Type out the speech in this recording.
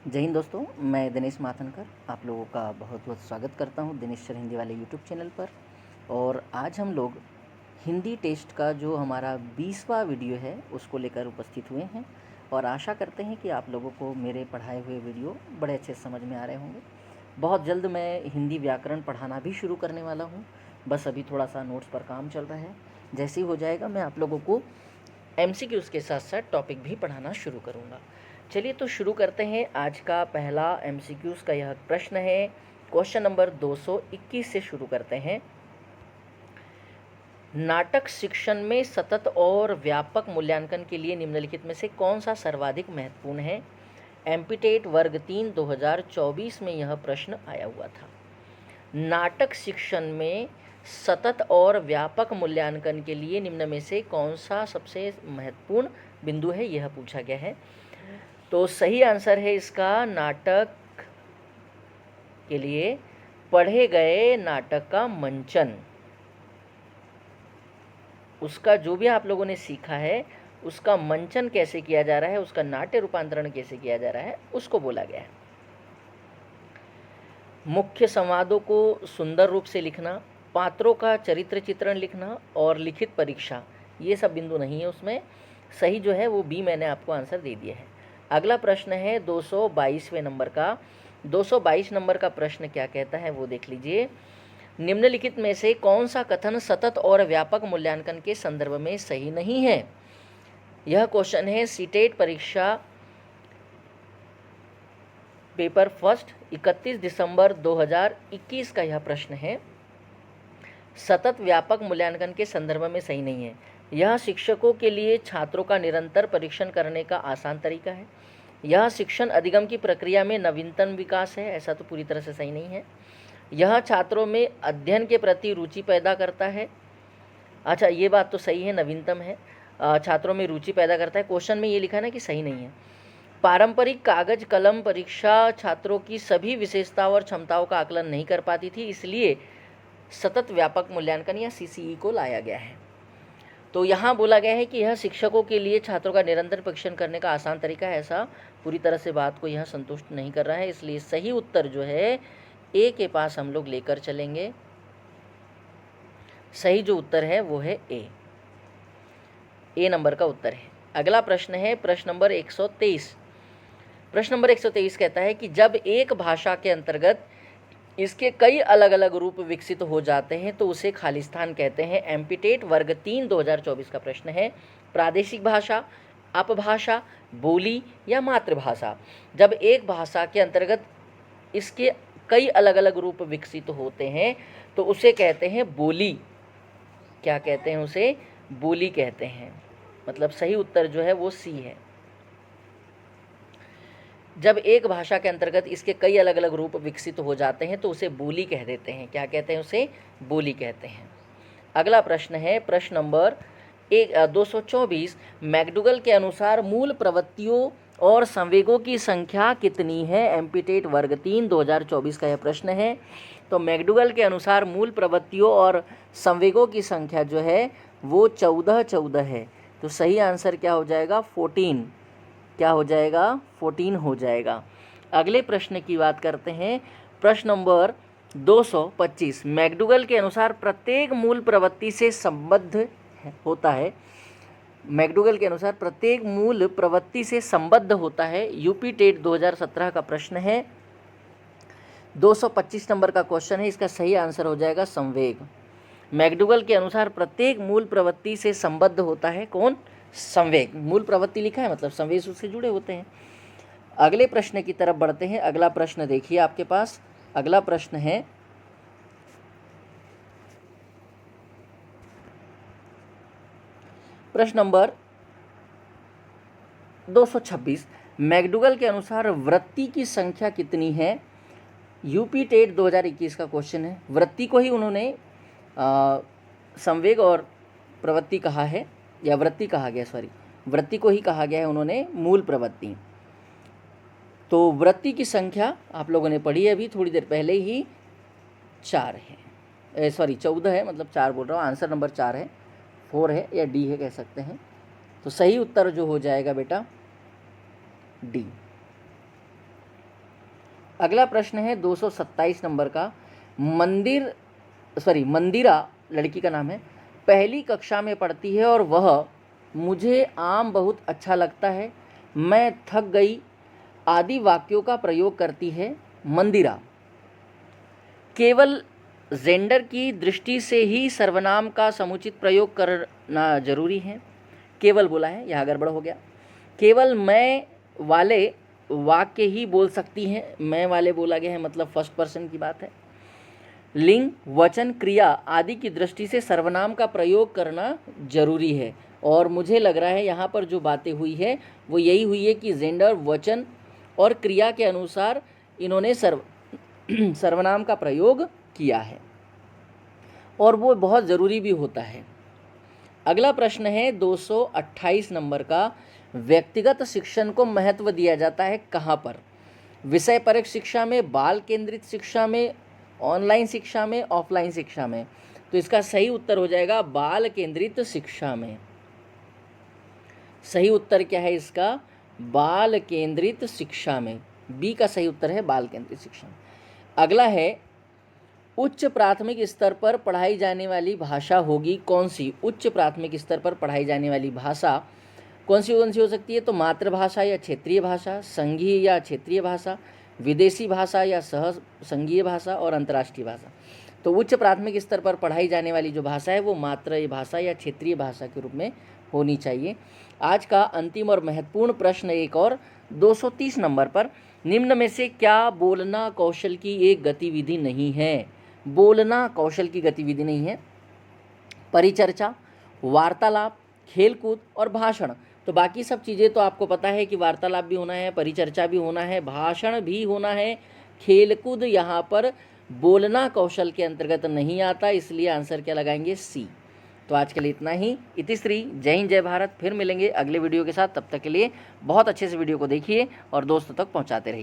जय हिंद दोस्तों, मैं दिनेश माथनकर आप लोगों का बहुत बहुत स्वागत करता हूं दिनेश सर हिंदी वाले यूट्यूब चैनल पर। और आज हम लोग हिंदी टेस्ट का जो हमारा 20वां वीडियो है उसको लेकर उपस्थित हुए हैं और आशा करते हैं कि आप लोगों को मेरे पढ़ाए हुए वीडियो बड़े अच्छे समझ में आ रहे होंगे। बहुत जल्द मैं हिंदी व्याकरण पढ़ाना भी शुरू करने वाला हूँ, बस अभी थोड़ा सा नोट्स पर काम चल रहा है। जैसे ही हो जाएगा मैं आप लोगों को MCQs के साथ साथ टॉपिक भी पढ़ाना शुरू करूँगा। चलिए तो शुरू करते हैं। आज का पहला MCQs का यह प्रश्न है, क्वेश्चन नंबर 221 से शुरू करते हैं। नाटक शिक्षण में सतत और व्यापक मूल्यांकन के लिए निम्नलिखित में से कौन सा सर्वाधिक महत्वपूर्ण है? एमपीटेट वर्ग 3 2024 में यह प्रश्न आया हुआ था। नाटक शिक्षण में सतत और व्यापक मूल्यांकन के लिए निम्न में से कौन सा सबसे महत्वपूर्ण बिंदु है, यह पूछा गया है। तो सही आंसर है इसका नाटक के लिए पढ़े गए नाटक का मंचन, उसका जो भी आप लोगों ने सीखा है उसका मंचन कैसे किया जा रहा है, उसका नाट्य रूपांतरण कैसे किया जा रहा है, उसको बोला गया है। मुख्य संवादों को सुंदर रूप से लिखना, पात्रों का चरित्र चित्रण लिखना और लिखित परीक्षा, ये सब बिंदु नहीं है उसमें। सही जो है वो बी, मैंने आपको आंसर दे दिया है। अगला प्रश्न है 222वें नंबर का। 222 नंबर का प्रश्न क्या कहता है वो देख लीजिए। निम्नलिखित में से कौन सा कथन सतत और व्यापक मूल्यांकन के संदर्भ में सही नहीं है? यह क्वेश्चन है सीटेट परीक्षा पेपर फर्स्ट 31 दिसंबर 2021 का यह प्रश्न है। सतत व्यापक मूल्यांकन के संदर्भ में सही नहीं है। यह शिक्षकों के लिए छात्रों का निरंतर परीक्षण करने का आसान तरीका है। यह शिक्षण अधिगम की प्रक्रिया में नवीनतम विकास है, ऐसा तो पूरी तरह से सही नहीं है। यह छात्रों में अध्ययन के प्रति रुचि पैदा करता है। अच्छा, ये बात तो सही है, नवीनतम है, छात्रों में रुचि पैदा करता है। क्वेश्चन में ये लिखा है ना कि सही नहीं है। पारंपरिक कागज कलम परीक्षा छात्रों की सभी विशेषताओं और क्षमताओं का आकलन नहीं कर पाती थी, इसलिए सतत व्यापक मूल्यांकन या CCE को लाया गया है। तो यहाँ बोला गया है कि यह शिक्षकों के लिए छात्रों का निरंतर परीक्षण करने का आसान तरीका है, ऐसा पूरी तरह से बात को यह संतुष्ट नहीं कर रहा है, इसलिए सही उत्तर जो है ए के पास हम लोग लेकर चलेंगे। सही जो उत्तर है वो है ए नंबर का उत्तर है। अगला प्रश्न है प्रश्न नंबर 123। प्रश्न नंबर 123 कहता है कि जब एक भाषा के अंतर्गत इसके कई अलग अलग रूप विकसित हो जाते हैं तो उसे खालिस्तान कहते हैं। एमपीटेट वर्ग 3 2024 का प्रश्न है। प्रादेशिक भाषा, अपभाषा, बोली या मातृभाषा। जब एक भाषा के अंतर्गत इसके कई अलग अलग रूप विकसित होते हैं तो उसे कहते हैं बोली। क्या कहते हैं उसे? बोली कहते हैं। मतलब सही उत्तर जो है वो सी है। जब एक भाषा के अंतर्गत इसके कई अलग अलग रूप विकसित हो जाते हैं तो उसे बोली कह देते हैं। क्या कहते हैं उसे? बोली कहते हैं। अगला प्रश्न है प्रश्न नंबर 224। मैकडूगल के अनुसार मूल प्रवृत्तियों और संवेगों की संख्या कितनी है? एमपीटेट वर्ग 3 2024 का यह प्रश्न है। तो मैकडूगल के अनुसार मूल प्रवृत्तियों और संवेगों की संख्या जो है वो 14 है। तो सही आंसर क्या हो जाएगा? 14। क्या हो जाएगा? 14 हो जाएगा। अगले प्रश्न की बात करते हैं। प्रश्न नंबर 225। मैकडूगल के अनुसार प्रत्येक मूल प्रवृत्ति से संबद्ध होता है। मैकडूगल के अनुसार प्रत्येक मूल प्रवृत्ति से संबद्ध होता है। यूपी टेट 2017 का प्रश्न है। 225 नंबर का क्वेश्चन है, इसका सही आंसर हो जाएगा संवेग। मैकडूगल के अनुसार प्रत्येक मूल प्रवृत्ति से संबद्ध होता है कौन? संवेग। मूल प्रवृत्ति लिखा है मतलब संवेग उससे जुड़े होते हैं। अगले प्रश्न की तरफ बढ़ते हैं। अगला प्रश्न देखिए आपके पास। अगला प्रश्न है प्रश्न नंबर 226। मैकडूगल के अनुसार वृत्ति की संख्या कितनी है? यूपी टेट 2021 का क्वेश्चन है। वृत्ति को ही उन्होंने संवेग और प्रवृत्ति कहा है, या वृत्ति कहा गया, सॉरी, वृत्ति को ही कहा गया है उन्होंने मूल प्रवृत्ति। तो वृत्ति की संख्या आप लोगों ने पढ़ी है अभी थोड़ी देर पहले ही, 4 है, सॉरी 14 है, मतलब 4 बोल रहा हूँ, आंसर नंबर 4 है, 4 है या डी है कह सकते हैं। तो सही उत्तर जो हो जाएगा बेटा डी। अगला प्रश्न है 227 नंबर का। मंदिरा लड़की का नाम है, पहली कक्षा में पढ़ती है और वह मुझे आम बहुत अच्छा लगता है, मैं थक गई आदि वाक्यों का प्रयोग करती है। मंदिरा केवल जेंडर की दृष्टि से ही सर्वनाम का समुचित प्रयोग करना जरूरी है। केवल बोला है, यहाँ गड़बड़ हो गया। केवल मैं वाले वाक्य ही बोल सकती हैं, मैं वाले बोला गया है, मतलब फर्स्ट पर्सन की बात है। लिंग, वचन, क्रिया आदि की दृष्टि से सर्वनाम का प्रयोग करना जरूरी है। और मुझे लग रहा है यहाँ पर जो बातें हुई है वो यही हुई है कि जेंडर, वचन और क्रिया के अनुसार इन्होंने सर्वनाम का प्रयोग किया है और वो बहुत ज़रूरी भी होता है। अगला प्रश्न है 228 नंबर का। व्यक्तिगत शिक्षण को महत्व दिया जाता है कहाँ पर? विषय परक शिक्षा में, बाल केंद्रित शिक्षा में, ऑनलाइन शिक्षा में, ऑफलाइन शिक्षा में? तो इसका सही उत्तर हो जाएगा बाल केंद्रित शिक्षा में। सही उत्तर क्या है इसका? बाल केंद्रित शिक्षा में। बी का सही उत्तर है बाल केंद्रित शिक्षा में। अगला है उच्च प्राथमिक स्तर पर पढ़ाई जाने वाली भाषा होगी कौन सी? उच्च प्राथमिक स्तर पर पढ़ाई जाने वाली भाषा कौन सी हो सकती है? तो मातृभाषा या क्षेत्रीय भाषा, संघीय या क्षेत्रीय भाषा, विदेशी भाषा या सह संघीय भाषा और अंतर्राष्ट्रीय भाषा। तो उच्च प्राथमिक स्तर पर पढ़ाई जाने वाली जो भाषा है वो मातृभाषा या क्षेत्रीय भाषा के रूप में होनी चाहिए। आज का अंतिम और महत्वपूर्ण प्रश्न एक और 230 नंबर पर। निम्न में से क्या बोलना कौशल की एक गतिविधि नहीं है? बोलना कौशल की गतिविधि नहीं है। परिचर्चा, वार्तालाप, खेलकूद और भाषण। तो बाकी सब चीज़ें तो आपको पता है कि वार्तालाप भी होना है, परिचर्चा भी होना है, भाषण भी होना है। खेलकूद यहाँ पर बोलना कौशल के अंतर्गत नहीं आता, इसलिए आंसर क्या लगाएंगे? सी। तो आज के लिए इतना ही। इतिश्री। जय हिंद, जय भारत। फिर मिलेंगे अगले वीडियो के साथ। तब तक के लिए बहुत अच्छे से वीडियो को देखिए और दोस्तों तक पहुँचाते रहिए।